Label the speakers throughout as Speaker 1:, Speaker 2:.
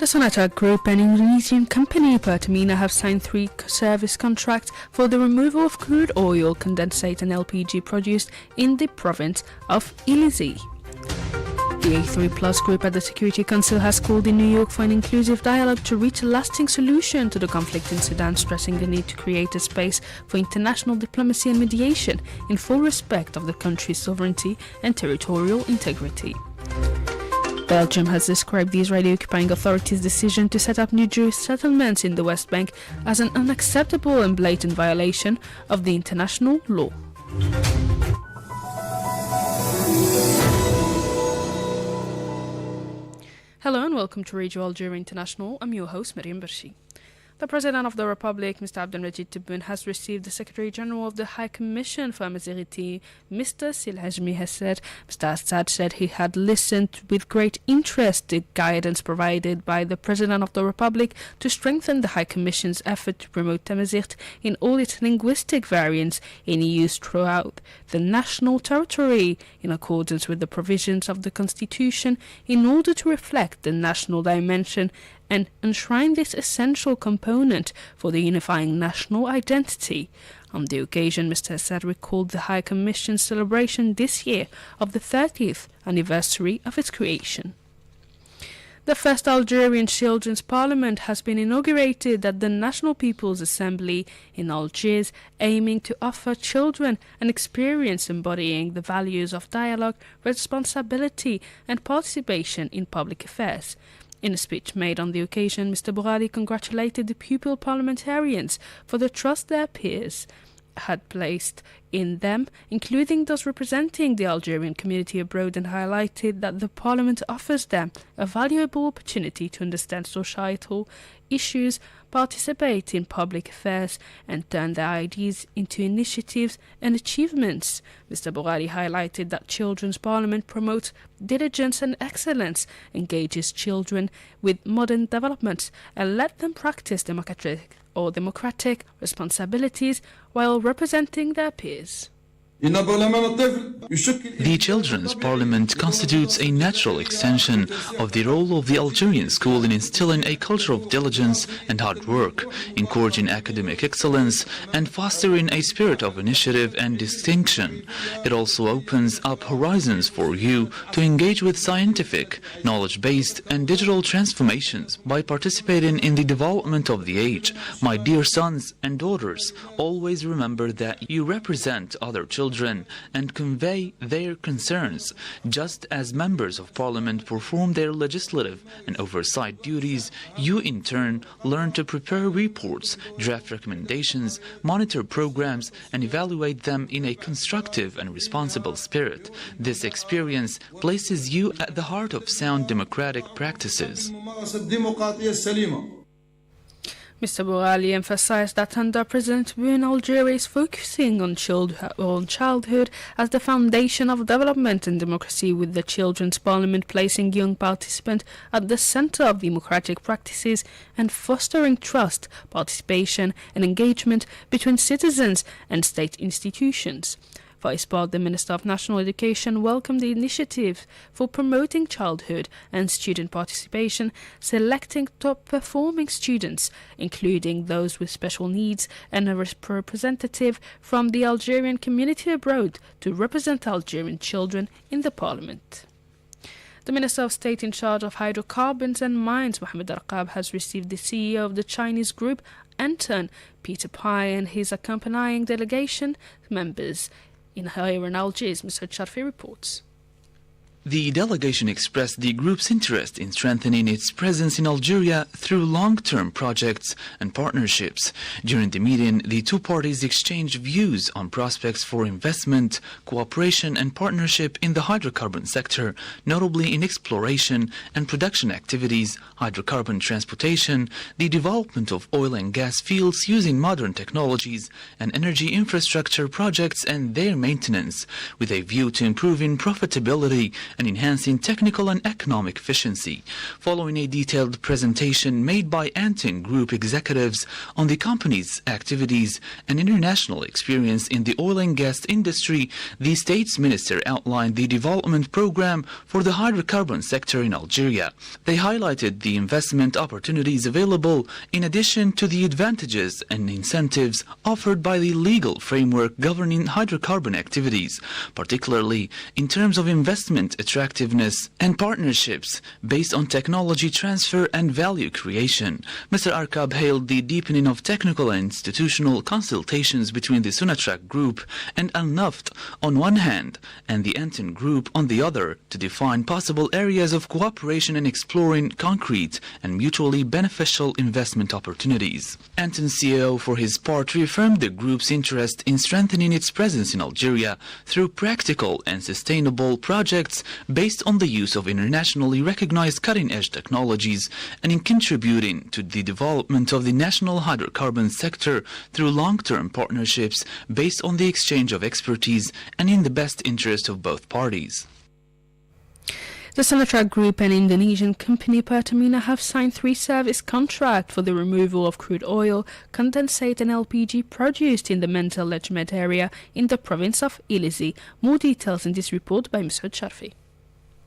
Speaker 1: The Sonatrach Group and Indonesian company Pertamina have signed 3 service contracts for the removal of crude oil, condensate and LPG produced in the province of Illizi. The A3 Plus Group at the Security Council has called in New York for an inclusive dialogue to reach a lasting solution to the conflict in Sudan, stressing the need to create a space for international diplomacy and mediation in full respect of the country's sovereignty and territorial integrity. Belgium has described the Israeli-occupying authorities' decision to set up new Jewish settlements in the West Bank as an unacceptable and blatant violation of the international law. Hello and welcome to Radio Algeria International. I'm your host, Miriam Bershi. The President of the Republic, Mr. Abdelmajid Tebboune, has received the Secretary General of the High Commission for Amazighi, Mr. Silhajmi Hesed. Mr. Assad said he had listened with great interest to guidance provided by the President of the Republic to strengthen the High Commission's effort to promote Tamazight in all its linguistic variants in use throughout the national territory, in accordance with the provisions of the Constitution, in order to reflect the national dimension and enshrine this essential component for the unifying national identity. On the occasion, Mr. Assad recalled the High Commission's celebration this year of the 30th anniversary of its creation. The first Algerian Children's Parliament has been inaugurated at the National People's Assembly in Algiers, aiming to offer children an experience embodying the values of dialogue, responsibility and participation in public affairs. In a speech made on the occasion, Mr. Bourali congratulated the pupil parliamentarians for the trust their peers had placed in them, including those representing the Algerian community abroad, and highlighted that the Parliament offers them a valuable opportunity to understand societal issues, participate in public affairs, and turn their ideas into initiatives and achievements. Mr. Bourali highlighted that Children's Parliament promotes diligence and excellence, engages children with modern developments, and let them practice democratic responsibilities while representing their peers.
Speaker 2: The Children's Parliament constitutes a natural extension of the role of the Algerian school in instilling a culture of diligence and hard work, encouraging academic excellence, and fostering a spirit of initiative and distinction. It also opens up horizons for you to engage with scientific, knowledge-based, and digital transformations by participating in the development of the age. My dear sons and daughters, always remember that you represent other children and convey their concerns. Just as members of Parliament perform their legislative and oversight duties, you in turn learn to prepare reports, draft recommendations, monitor programs, and evaluate them in a constructive and responsible spirit. This experience places you at the heart of sound democratic practices.
Speaker 1: Mr. Bourali emphasized that under President Tebboune, Algeria is focusing on childhood as the foundation of development and democracy, with the Children's Parliament placing young participants at the center of democratic practices and fostering trust, participation and engagement between citizens and state institutions. For his part, the Minister of National Education welcomed the initiative for promoting childhood and student participation, selecting top-performing students, including those with special needs, and a representative from the Algerian community abroad to represent Algerian children in the Parliament. The Minister of State in charge of hydrocarbons and mines, Mohamed Arqab, has received the CEO of the Chinese group, Anton Peter Pai, and his accompanying delegation members. In Algiers, Mr. Charfi reports.
Speaker 2: The delegation expressed the group's interest in strengthening its presence in Algeria through long-term projects and partnerships. During the meeting, the two parties exchanged views on prospects for investment, cooperation and partnership in the hydrocarbon sector, notably in exploration and production activities, hydrocarbon transportation, the development of oil and gas fields using modern technologies, and energy infrastructure projects and their maintenance, with a view to improving profitability and enhancing technical and economic efficiency. Following a detailed presentation made by Antin Group executives on the company's activities and international experience in the oil and gas industry, the State's Minister outlined the development program for the hydrocarbon sector in Algeria. They highlighted the investment opportunities available in addition to the advantages and incentives offered by the legal framework governing hydrocarbon activities, particularly in terms of investment attractiveness and partnerships based on technology transfer and value creation. Mr. Arkab hailed the deepening of technical and institutional consultations between the Sonatrach Group and Al-Naft on one hand and the Antin Group on the other to define possible areas of cooperation and exploring concrete and mutually beneficial investment opportunities. Antin CEO, for his part, reaffirmed the group's interest in strengthening its presence in Algeria through practical and sustainable projects based on the use of internationally recognized cutting-edge technologies and in contributing to the development of the national hydrocarbon sector through long-term partnerships based on the exchange of expertise and in the best interest of both parties.
Speaker 1: The Sonatrach Group and Indonesian company Pertamina have signed 3 service contracts for the removal of crude oil, condensate and LPG produced in the Mental Lejmet area in the province of Illizi. More details in this report by Mr. Sharfi.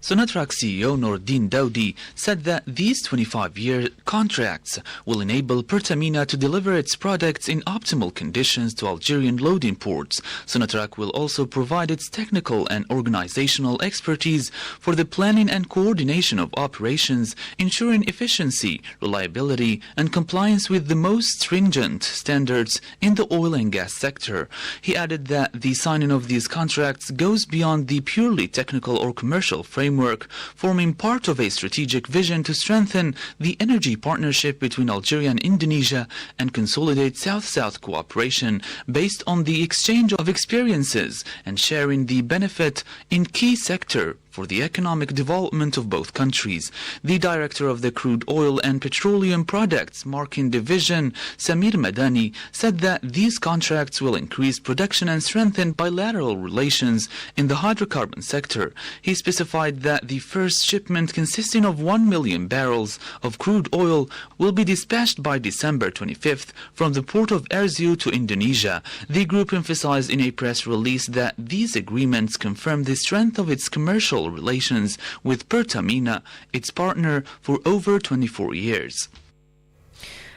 Speaker 2: Sonatrach CEO Nordin Daudi said that these 25-year contracts will enable Pertamina to deliver its products in optimal conditions to Algerian loading ports. Sonatrach will also provide its technical and organizational expertise for the planning and coordination of operations, ensuring efficiency, reliability, and compliance with the most stringent standards in the oil and gas sector. He added that the signing of these contracts goes beyond the purely technical or commercial framework, forming part of a strategic vision to strengthen the energy partnership between Algeria and Indonesia and consolidate South-South cooperation based on the exchange of experiences and sharing the benefit in key sector for the economic development of both countries. The director of the Crude Oil and Petroleum Products Marketing Division, Samir Madani, said that these contracts will increase production and strengthen bilateral relations in the hydrocarbon sector. He specified that the first shipment, consisting of 1 million barrels of crude oil, will be dispatched by December 25th from the port of Erzurum to Indonesia. The group emphasized in a press release that these agreements confirm the strength of its commercial relations with Pertamina, its partner for over 24 years.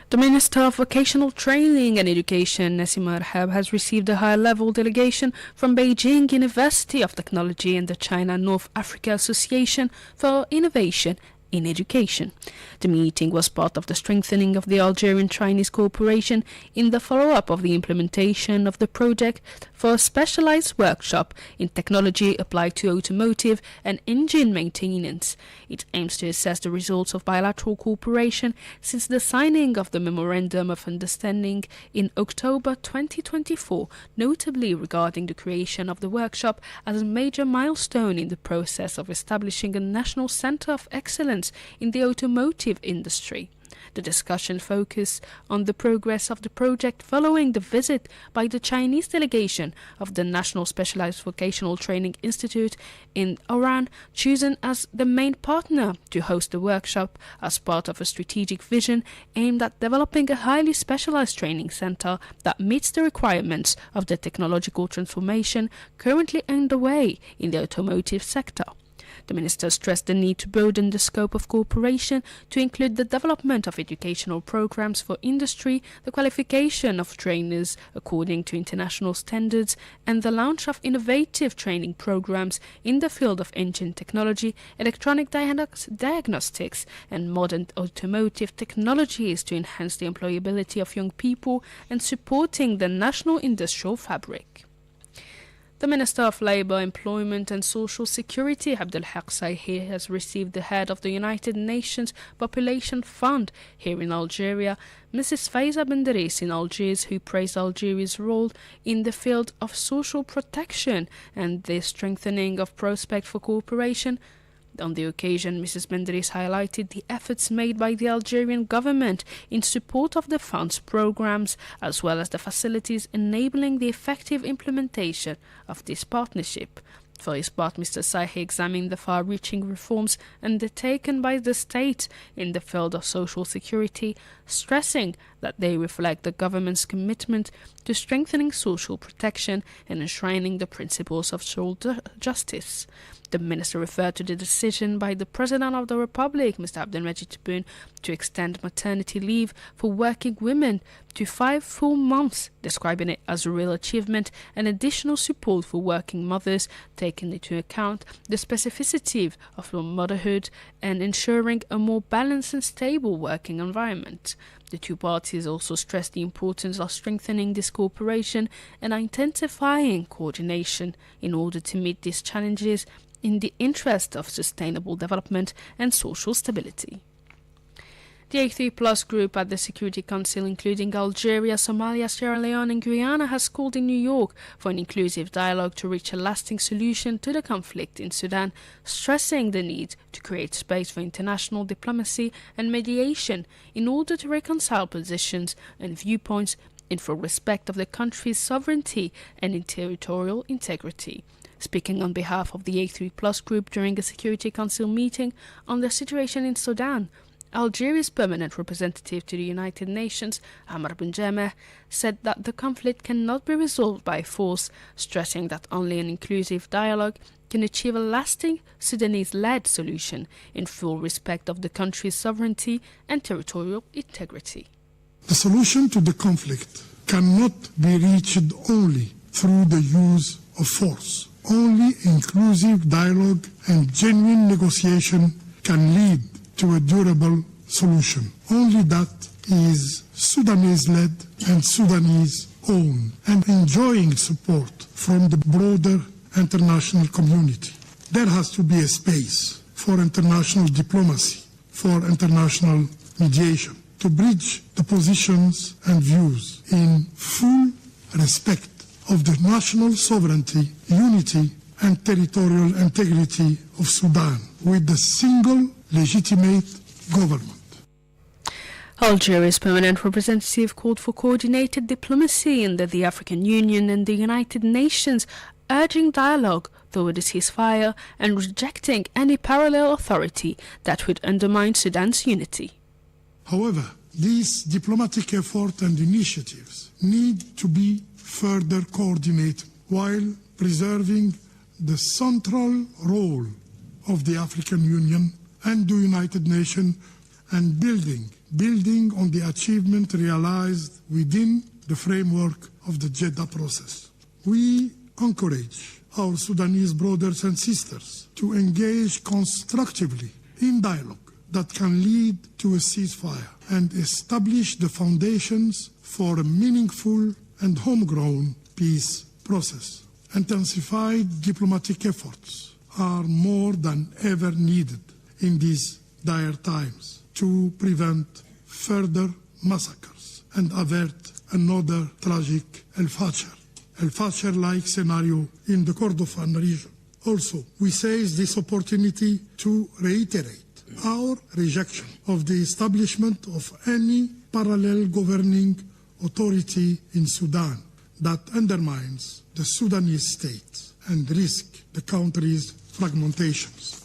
Speaker 1: The Minister of Vocational Training and Education, Nassim Arhab, has received a high-level delegation from Beijing University of Technology and the China North Africa Association for Innovation in Education. The meeting was part of the strengthening of the Algerian-Chinese cooperation in the follow-up of the implementation of the project for a specialized workshop in technology applied to automotive and engine maintenance. It aims to assess the results of bilateral cooperation since the signing of the Memorandum of Understanding in October 2024, notably regarding the creation of the workshop as a major milestone in the process of establishing a national center of excellence in the automotive industry. The discussion focused on the progress of the project following the visit by the Chinese delegation of the National Specialized Vocational Training Institute in Oran, chosen as the main partner to host the workshop as part of a strategic vision aimed at developing a highly specialized training center that meets the requirements of the technological transformation currently underway in the automotive sector. The minister stressed the need to broaden the scope of cooperation to include the development of educational programs for industry, the qualification of trainers according to international standards, and the launch of innovative training programs in the field of engine technology, electronic diagnostics, and modern automotive technologies to enhance the employability of young people and supporting the national industrial fabric. The Minister of Labour, Employment and Social Security, Abdelhak Saihi, has received the head of the United Nations Population Fund here in Algeria, Mrs. Faiza Benderis in Algiers, who praised Algeria's role in the field of social protection and the strengthening of prospect for cooperation. On the occasion, Mrs. Benderis highlighted the efforts made by the Algerian government in support of the fund's programs, as well as the facilities enabling the effective implementation of this partnership. For his part, Mr. Sahi examined the far-reaching reforms undertaken by the state in the field of social security, stressing that they reflect the government's commitment to strengthening social protection and enshrining the principles of social justice. The minister referred to the decision by the President of the Republic, Mr. Abdelmajid Tebboune, to extend maternity leave for working women to 5 full months, describing it as a real achievement and additional support for working mothers, taking into account the specificity of motherhood and ensuring a more balanced and stable working environment. The two parties also stressed the importance of strengthening this cooperation and intensifying coordination in order to meet these challenges in the interest of sustainable development and social stability. The A3+ group at the Security Council, including Algeria, Somalia, Sierra Leone and Guyana, has called in New York for an inclusive dialogue to reach a lasting solution to the conflict in Sudan, stressing the need to create space for international diplomacy and mediation in order to reconcile positions and viewpoints in full respect of the country's sovereignty and territorial integrity. Speaking on behalf of the A3+ group during a Security Council meeting on the situation in Sudan, Algeria's permanent representative to the United Nations, Amr Benjameh, said that the conflict cannot be resolved by force, stressing that only an inclusive dialogue can achieve a lasting Sudanese-led solution in full respect of the country's sovereignty and territorial integrity.
Speaker 3: The solution to the conflict cannot be reached only through the use of force. Only inclusive dialogue and genuine negotiation can lead to a durable solution. Only that is Sudanese-led and Sudanese-owned and enjoying support from the broader international community. There has to be a space for international diplomacy, for international mediation, to bridge the positions and views in full respect of the national sovereignty, unity and territorial integrity of Sudan with the single legitimate government.
Speaker 1: Algeria's permanent representative called for coordinated diplomacy under the African Union and the United Nations, urging dialogue toward a ceasefire and rejecting any parallel authority that would undermine Sudan's unity.
Speaker 3: However, these diplomatic efforts and initiatives need to be further coordinated while preserving the central role of the African Union and the United Nations and building on the achievement realized within the framework of the Jeddah process. We encourage our Sudanese brothers and sisters to engage constructively in dialogue that can lead to a ceasefire and establish the foundations for a meaningful and homegrown peace process. Intensified diplomatic efforts are more than ever needed in these dire times to prevent further massacres and avert another tragic El-Fasher-like scenario in the Kordofan region. Also, we seize this opportunity to reiterate our rejection of the establishment of any parallel governing authority in Sudan that undermines the Sudanese state and risk the country's fragmentations.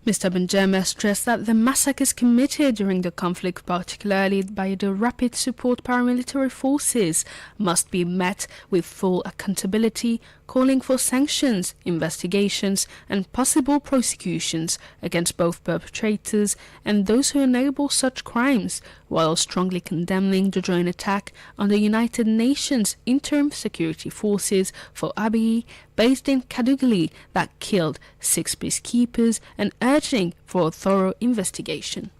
Speaker 1: Mr. Benjameh stressed that the massacres committed during the conflict, particularly by the Rapid Support paramilitary forces, must be met with full accountability, calling for sanctions, investigations and possible prosecutions against both perpetrators and those who enable such crimes, while strongly condemning the drone attack on the United Nations Interim Security Forces for Abiy, based in Kadugli, that killed 6 peacekeepers, and urging for a thorough investigation.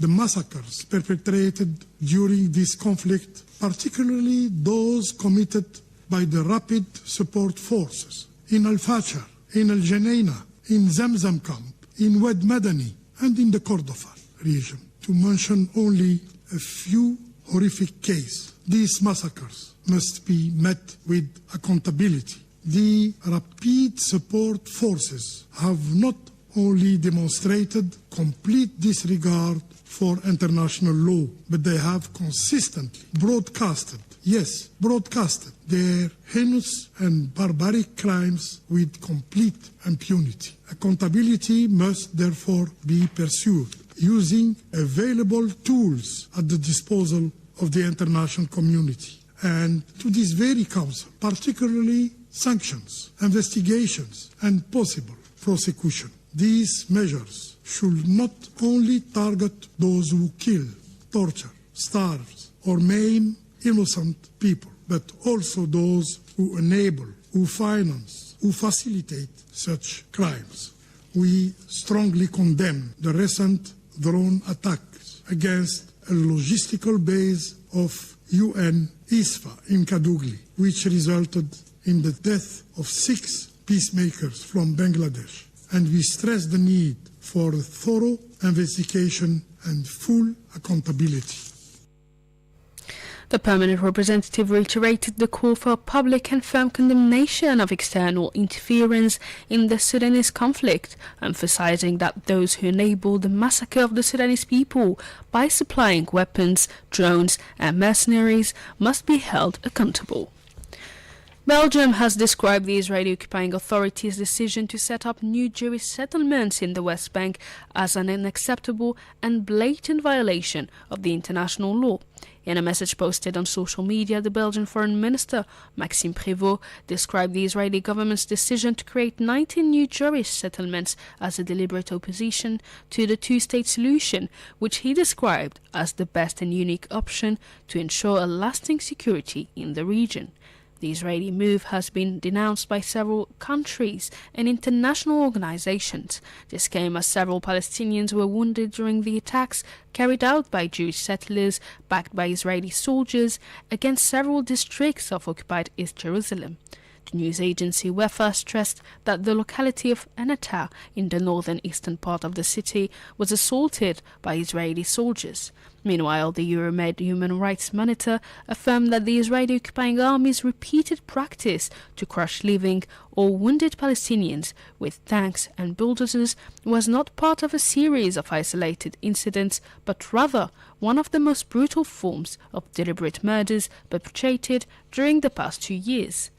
Speaker 3: The massacres perpetrated during this conflict, particularly those committed by the Rapid Support Forces in Al-Fasher, in Al-Janeina, in Zamzam camp, in Wad Madani, and in the Kordofan region, to mention only a few horrific cases. These massacres must be met with accountability. The Rapid Support Forces have not only demonstrated complete disregard for international law, but they have consistently broadcasted yes, broadcasted their heinous and barbaric crimes with complete impunity. Accountability must therefore be pursued using available tools at the disposal of the international community. And to this very council, particularly sanctions, investigations, and possible prosecution. These measures should not only target those who kill, torture, starve, or maim innocent people, but also those who enable, who finance, who facilitate such crimes. We strongly condemn the recent drone attacks against a logistical base of UN ISFA in Kadugli, which resulted in the death of 6 peacemakers from Bangladesh. And we stress the need for a thorough investigation and full accountability.
Speaker 1: The permanent representative reiterated the call for public and firm condemnation of external interference in the Sudanese conflict, emphasizing that those who enabled the massacre of the Sudanese people by supplying weapons, drones and mercenaries must be held accountable. Belgium has described the Israeli occupying authorities' decision to set up new Jewish settlements in the West Bank as an unacceptable and blatant violation of the international law. In a message posted on social media, the Belgian Foreign Minister, Maxime Prévost, described the Israeli government's decision to create 19 new Jewish settlements as a deliberate opposition to the two-state solution, which he described as the best and unique option to ensure a lasting security in the region. The Israeli move has been denounced by several countries and international organizations. This came as several Palestinians were wounded during the attacks carried out by Jewish settlers backed by Israeli soldiers against several districts of occupied East Jerusalem. The news agency Wafa stressed that the locality of Anatar in the northern eastern part of the city was assaulted by Israeli soldiers. Meanwhile, the Euromed Human Rights Monitor affirmed that the Israeli occupying army's repeated practice to crush living or wounded Palestinians with tanks and bulldozers was not part of a series of isolated incidents, but rather one of the most brutal forms of deliberate murders perpetrated during the past 2 years.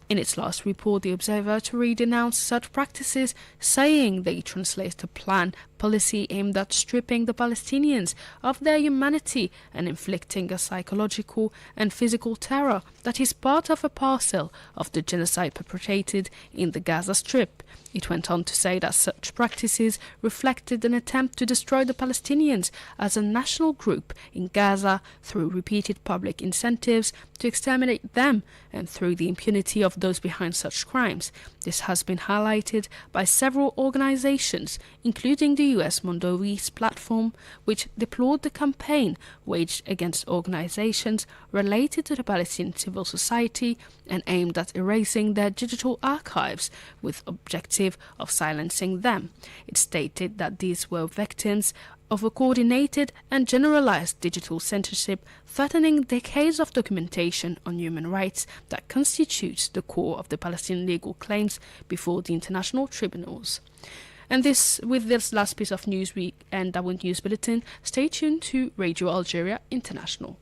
Speaker 1: In its last report, the observatory denounced such practices, saying they translate a planned policy aimed at stripping the Palestinians of their humanity and inflicting a psychological and physical terror that is part of a parcel of the genocide perpetrated in the Gaza Strip. It went on to say that such practices reflected an attempt to destroy the Palestinians as a national group in Gaza through repeated public incentives to exterminate them and through the impunity of those behind such crimes. This has been highlighted by several organizations, including the US Mondovis platform, which deplored the campaign waged against organizations related to the Palestinian civil society and aimed at erasing their digital archives with objective of silencing them. It stated that these were victims of a coordinated and generalized digital censorship threatening decades of documentation on human rights that constitutes the core of the Palestinian legal claims before the international tribunals. And with this last piece of news, we end our news bulletin. Stay tuned to Radio Algeria International.